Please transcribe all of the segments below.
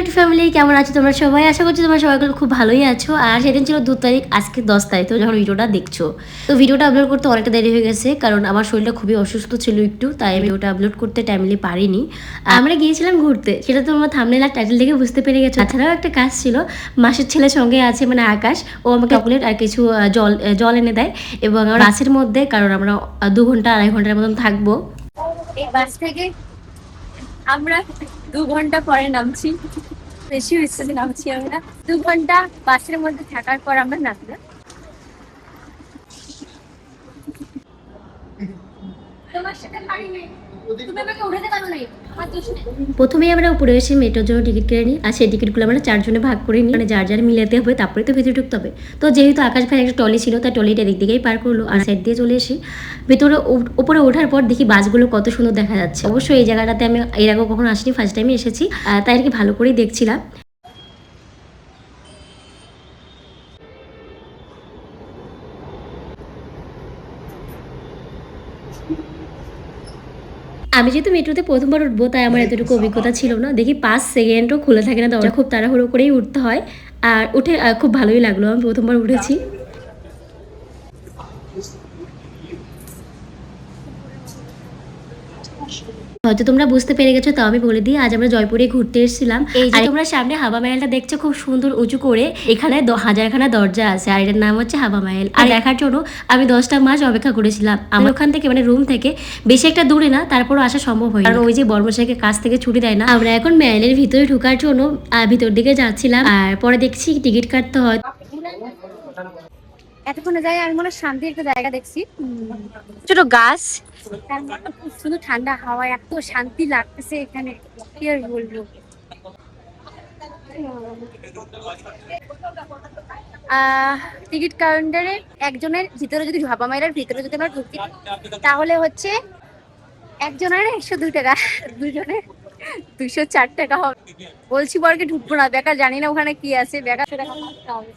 Two family, কেমন আছো তোমরা সবাই? আশা করছি তোমরা সবাই খুব ভালোই আছো। আর সেদিন ছিল 2 তারিখ, আজকে 10 তারিখ, তো যখন ভিডিওটা দেখছো, তো ভিডিওটা আপলোড করতে অনেকটা দেরি হয়ে গেছে, কারণ আমার শরীরটা খুবই অসুস্থ ছিল একটু, তাই ভিডিওটা আপলোড করতে টাইমলি পারিনি। আমরা গিয়েছিলাম ঘুরতে, সেটা তোমরা থাম্বনেল আর টাইটেল দেখে বুঝতে পেরে গেছো। তাছাড়াও একটা কাজ ছিল, মাসির ছেলের সঙ্গে আছে মানে আকাশ, ও আমাকে চকলেট আর কিছু জল এনে দেয়, এবং আমার বাসের মধ্যে, কারণ আমরা 2 ঘন্টা 2.5 ঘন্টার মতন থাকবো। এই বাস থেকে আমরা 2 ঘন্টা পরে নামছি, বেশি হয়েছে যে নামছি আমরা। 2 ঘন্টা বাসের মধ্যে থাকার পর আমরা নামলাম। তোমার সাথে পারিনি, তুমি আমাকে উঠাতে পারো নাই, আমার দোষ নেই। প্রথমেই আমরা উপরে এসে মেট্রোর জন্য টিকিট কিনে নিই, আর সেই টিকিটগুলো আমরা 4 জনে ভাগ করে নিই, মানে যার যার মিলাতে হবে, তারপরে তো ভেতরে ঢুকতে হবে। তো যেহেতু আকাশ ভাই একটা টলি ছিল, তাই টলিটা দিক দিকেই পার করলো, আর সাইড দিয়ে চলে এসে ভেতরে উপরে ওঠার পর দেখি বাসগুলো কত সুন্দর দেখা যাচ্ছে। অবশ্যই এই জায়গাটাতে আমি এর আগে কখনো আসিনি, ফার্স্ট টাইমে এসেছি, তাই আর কি ভালো করেই দেখছিলাম। আমি যেহেতু মেট্রোতে প্রথমবার উঠবো, তাই আমার এতটুকু অভিজ্ঞতা ছিল না। দেখি 5 সেকেন্ডও খুলে থাকে না দরজা, খুব তাড়াহুড়ো করেই উঠতে হয়। আর উঠে খুব ভালোই লাগলো, আমি প্রথমবার উঠেছি। হয়তো তোমরা বুঝতে পেরে গেছো, তাও আমি বলে দিই, আজ আমরা জয়পুরে ঘুরতে এসেছিলাম। এই যে তোমরা সামনে হাওয়া মহলটা দেখছো, খুব সুন্দর উঁচু করে, এখানে 1000খানা দরজা আছে, আর এটার নাম হচ্ছে হাওয়া মহল। আর দেখার জন্য আমি 10টা মাস অপেক্ষা করেছিলাম। আমার ওখান থেকে মানে রুম থেকে বেশি একটা দূরে না, তারপরও আসা সম্ভব হয়নি, কারণ ওই যে বর্মশাইকে কাছ থেকে ছুটি দেয় না। আমরা এখন মহলের ভিতরে ঢোকার জন্য ভিতর দিকে যাচ্ছিলাম, আর পরে দেখছি টিকিট কাটতে হয়। এতক্ষণে যাই আমি মনে শান্তির একটা জায়গা দেখছি, ছোট গাছ, তার মধ্যে খুব সুন্দর ঠান্ডা হাওয়া, এত শান্তি লাগতেছে এখানে, কি আর বলবো। টিকিট কাউন্টারে একজনের ভিতরে, যদি হাবা মাইরার ভিতরে যদি আমরা ঢুকি, তাহলে হচ্ছে একজনের 102 টাকা, দুজনের 204 টাকা হবে। বলছি বরকে ঢুকবো না, বেকার জানি না ওখানে কি আছে, বেকার টাকা মারতে হবে।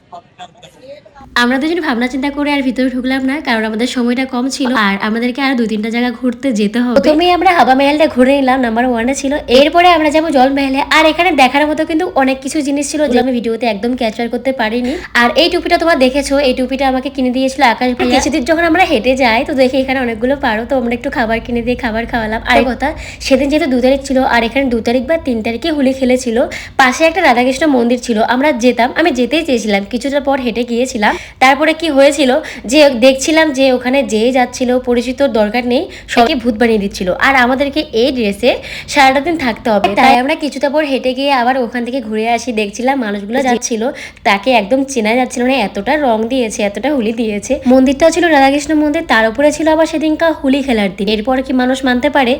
আমরা দুজন ভাবনা চিন্তা করে আর ভিতরে ঢুকলাম না, কারণ আমাদের সময়টা কম ছিল, আর আমাদেরকে আর 2-3টা জায়গা ঘুরতে যেতে হবে। প্রথমেই আমরা হাওয়া মহলটা ঘুরে নিলাম, নাম্বার 1-এ ছিল। এরপরে আমরা যাবো জল মহলে। আর এখানে দেখার মতো কিন্তু অনেক কিছু জিনিস ছিল, যে আমি ভিডিওতে একদম ক্যাপচার করতে পারিনি। আর এই টুপিটা তোমরা দেখেছো, এই টুপিটা আমাকে কিনে দিয়েছিল আকাশ ভাই। কিছুদিন যখন আমরা হেঁটে যাই, তো দেখি এখানে অনেকগুলো পারো, তো আমরা একটু খাবার কিনে দিয়ে খাবার খাওয়ালাম। আর কথা, সেদিন যেহেতু 2 তারিখ ছিল, আর এখানে 2 তারিখ বা 3 তারিখে হোলি খেলেছিল, পাশে একটা রাধাকৃষ্ণ মন্দির ছিল। আমরা যেতাম, আমি যেতেই চেয়েছিলাম, কিছুটা পর হেঁটে গিয়েছিলাম। তারপরে কি হয়েছিল, যে দেখছিলাম যে ওখানে যেই যাচ্ছিল, পরিচিত দরকার নেই, সবাইকে ভূত বানিয়ে দিচ্ছিল, আর আমাদেরকে এই ড্রেসে সারাটা দিন থাকতে হবে। তাই আমরা কিছুটা পর হেঁটে গিয়ে আবার ওখান থেকে ঘুরে আসি। দেখছিলাম মানুষগুলো যাচ্ছিল, তাকে একদম চেনা যাচ্ছিল না, এতটা রং দিয়েছে, এতটা হুলি দিয়েছে। মন্দিরটাও ছিল রাধাকৃষ্ণ মন্দির, তার উপরে ছিল আবার সেদিনকার হোলি খেলার দিন। এরপর কি মানুষ মানতে পারে,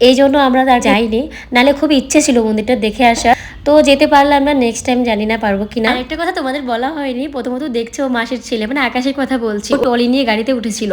এই জন্য আমরা তার যাইনি, নালে খুব ইচ্ছে ছিল মন্দিরটা দেখে আসা, তো যেতে পারলাম না। নেক্সট টাইম জানি না পারবো কিনা। একটা কথা তোমাদের বলা হয়নি, প্রথমত দেখছো মাসের ছেলে মানে আকাশের কথা বলছি, ও টলি নিয়ে গাড়িতে উঠেছিল।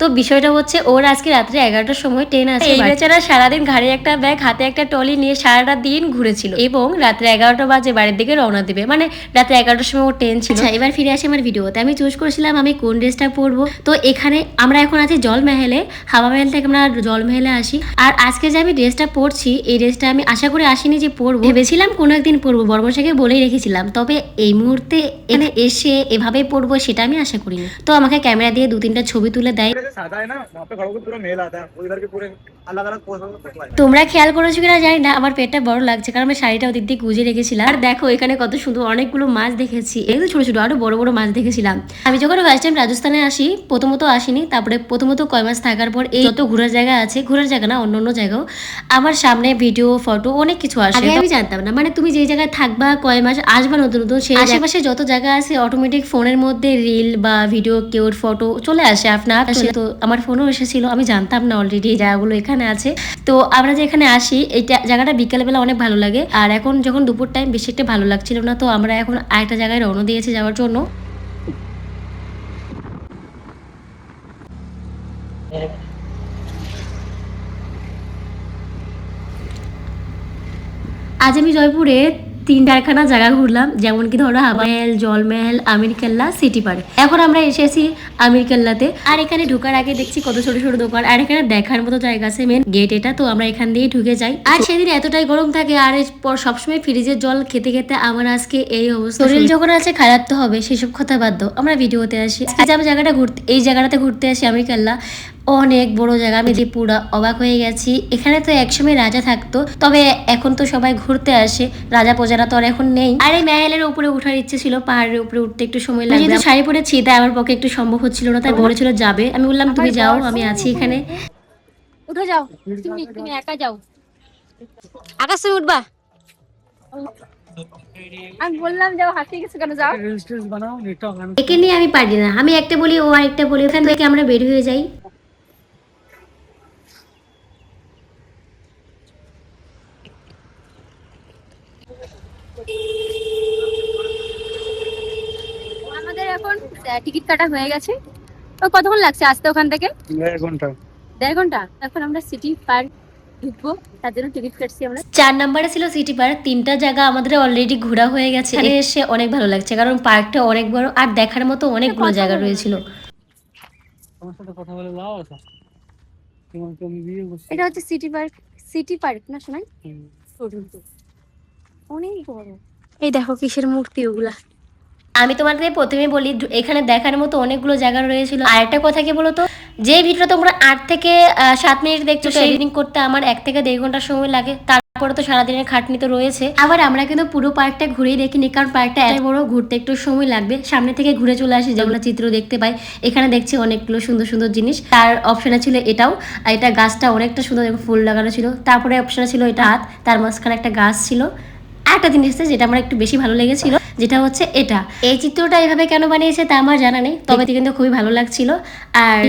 তো বিষয়টা হচ্ছে, ওর আজকে রাত্রে 11টার সময় ট্রেন আছে। এই বেচারা সারাদিন ঘাড়ে একটা ব্যাগ, হাতে একটা টলি নিয়ে সারাটা দিন ঘুরেছিল, এবং রাত্রে 11টা বাজে বাড়ির দিকে রওনা দিবে, মানে রাত্রে 11টার সময় ওর ট্রেন ছিল। এবার ফিরে আসি আমার ভিডিওতে। আমি চুজ করেছিলাম আমি কোন ড্রেসটা পরবো। তো এখানে আমরা এখন আছি জলমহলে, হাওয়া মহল থেকে আমরা জলমহলে আসি। আর আজকে যে আমি ড্রেসটা পরছি, এই ড্রেসটা আমি আশা করে আসিনি যে পরবো, ভেবেছিলাম কোনো একদিন পরবো, বর্মশাইকে বলেই রেখেছিলাম, তবে এই মুহূর্তে এখানে এসে এভাবে পরবো সেটা আমি আশা করিনি। তো আমাকে ক্যামেরা দিয়ে 2-3টা ছবি তুলে দেয়। তোমরা খেয়াল করেছো কিনা জানি না, আমার পেটটা বড় লাগছে, কারণ আমি শাড়িটা ওদিক দিয়ে গুজে রেখেছিলাম। আর দেখো এখানে কত সুন্দর অনেকগুলো মাছ দেখেছি, একদম ছোট ছোট, আরো বড় বড় মাছ দেখেছিলাম। আমি যখন ফার্স্ট টাইম রাজস্থানে আসি, প্রথমত আসিনি, তারপরে প্রথমত কয় মাস থাকার পর এই যত ঘোরার জায়গা আছে, ঘোরার জায়গা না অন্য অন্য জায়গাও আমার সামনে ভিডিও ফটো অনেক কিছু আসে। আমি জানতাম না, মানে তুমি যে জায়গায় থাকবা, কয় মাস আসবা নতুন নতুন, সেই আশেপাশে যত জায়গা আছে অটোমেটিক ফোনের মধ্যে রিল বা ভিডিও কেউর ফটো চলে আসে আপনার। তো আমার ফোনও এসেছিল, আমি জানতাম না অলরেডি এই জায়গাগুলো এখানে আছে। তো আমরা যে এখানে আসি, এই জায়গাটা বিকালবেলা অনেক ভালো লাগে, আর এখন যখন দুপুর টাইম বেশি একটা ভালো লাগছিল না, তো আমরা এখন আরেকটা জায়গায় রওনা দিয়েছি যাওয়ার জন্য। আজ আমি জয়পুরে 3-4খানা জায়গা ঘুরলাম, যেমন কি ধরো হাওয়া মহল, জলমহল, আমির কেল্লা, সিটি পার্ক। এখন আমরা এসেছি আমির কেল্লাতে। আর এখানে ঢোকার আগে দেখছি কত ছোট ছোট দোকান, আর এখানে দেখার মতো জায়গা আছে। মেন গেট এটা, তো আমরা এখান দিয়ে ঢুকে যাই। আর সেদিন এতটাই গরম থাকে, আর এরপর সবসময় ফ্রিজের জল খেতে খেতে আমার আজকে এই অবস্থা। শরীর যখন আছে খারাপ তো হবে, সেসব কথা বাদ দাও, আমরা ভিডিওতে আসি। আজকে যে আমি জায়গাটা ঘুরতে, এই জায়গাটাতে ঘুরতে আসি আমির কেল্লা, অনেক বড় জায়গা। আমি যে পুরো অবাক হয়ে গেছি। এখানে তো একসময় রাজা থাকতো, তবে এখন তো সবাই ঘুরতে আসে, রাজা প্রজারা তো আর এখন নেই। আর এই মেহেলের উপরে ওঠার ইচ্ছে ছিল, পাহাড়ের উপরে উঠতে একটু সময় লাগবে। যেহেতু শাড়ি পরেছি তাই আমার পক্ষে একটু সম্ভব হচ্ছিল না, তাই বলেছিল যাবে। আমি বললাম তুমি যাও, আমি আছি এখানে। উঠে যাও, তুমি একা যাও। আকাশ তুমি উঠবা? আমি বললাম যাও, হাঁপিয়ে গেছে কেন, যাও। একে নিয়ে আমি পারি না, আমি একটা বলি ও আরেকটা বলি, ওখান থেকে আমরা বের হয়ে যাই। আমাদের এখন টিকিট কাটা হয়ে গেছে। তো কতক্ষণ লাগছে আসতে ওখান থেকে? 1.5 ঘন্টা। 1.5 ঘন্টা। এখন আমরা সিটি পার্ক ঢুকবো, তার জন্য টিকিট কাটছি আমরা। 4 নম্বরে ছিল সিটি পার্ক। 3টা জায়গা আমাদের অলরেডি ঘোরা হয়ে গেছে। এখানে এসে অনেক ভালো লাগছে, কারণ পার্কটা অনেক বড় আর দেখার মতো অনেকগুলো জায়গা রয়েছিল। তোমার সাথে কথা বলে লাভ আছে? তোমাকে আমি বিয়ে করছি। এটা হচ্ছে সিটি পার্ক। সিটি পার্ক না শোনাই? হুম। অনেক বড়। এই দেখো কিসের মূর্তি ওগুলা। আমি তোমাদের প্রথমে বলি, এখানে দেখার মতো অনেকগুলো জায়গা রয়েছিল। আর একটা কথা কি বলতো, যে ভিডিওটা তোমরা 8 থেকে 7 মিনিট দেখছো, সেই এডিটিং করতে আমার 1 থেকে 1.5 ঘন্টা সময় লাগে। তারপরে তো সারাদিনের খাটনি তো রয়েছে। আবার আমরা কিন্তু পুরো পার্কটা ঘুরেই দেখিনি, কারণ পার্কটা এত বড়, ঘুরতে একটু সময় লাগবে। সামনে থেকে ঘুরে চলে আসি, যেগুলো চিত্র দেখতে পাই। এখানে দেখছি অনেকগুলো সুন্দর সুন্দর জিনিস। তার অপশনে ছিল এটাও, আর এটা গাছটা অনেকটা সুন্দর, ফুল লাগানো ছিল। তারপরে অপশনে ছিল এটা হাত, তার মাঝখানে একটা গাছ ছিল। একটা জিনিস আছে যেটা আমার একটু বেশি ভালো লেগেছিল, যেটা হচ্ছে এটা। এই চিত্রটা এভাবে কেন বানিয়েছে তা আমার জানা নেই, তবে কিন্তু খুবই ভালো লাগছিল। আর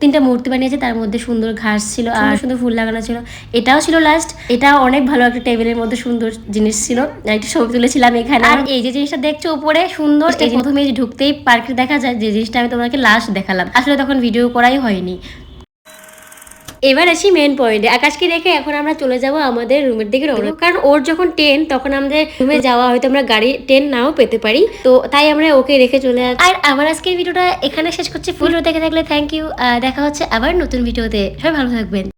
3টা মূর্তি বানিয়েছে, তার মধ্যে সুন্দর ঘাস ছিল আর সুন্দর ফুল লাগানো ছিল। এটাও ছিল লাস্ট। এটা অনেক ভালো একটা টেবিলের মধ্যে সুন্দর জিনিস ছিল, একটা ছবি তুলেছিলাম এখানে। আর এই যে জিনিসটা দেখছো উপরে সুন্দর, এই প্রথমে ঢুকতেই পার্কে দেখা যায়, যে জিনিসটা আমি তোমাকে লাস্ট দেখালাম, আসলে তখন ভিডিও করাই হয়নি। এবার আসি মেন পয়েন্টে। আকাশকে রেখে এখন আমরা চলে যাব আমাদের রুমের দিকে রওনা, কারণ ওর যখন 10 তখন আমাদের রুমে যাওয়া হয়তো আমরা গাড়ি 10 নাও পেতে পারি, তো তাই আমরা ওকে রেখে চলে আসি। আর আমার আজকের ভিডিওটা এখানে শেষ করছি। ভিডিও দেখে থাকলে থ্যাংক ইউ। দেখা হচ্ছে আবার নতুন ভিডিওতে। সবাই ভালো থাকবেন।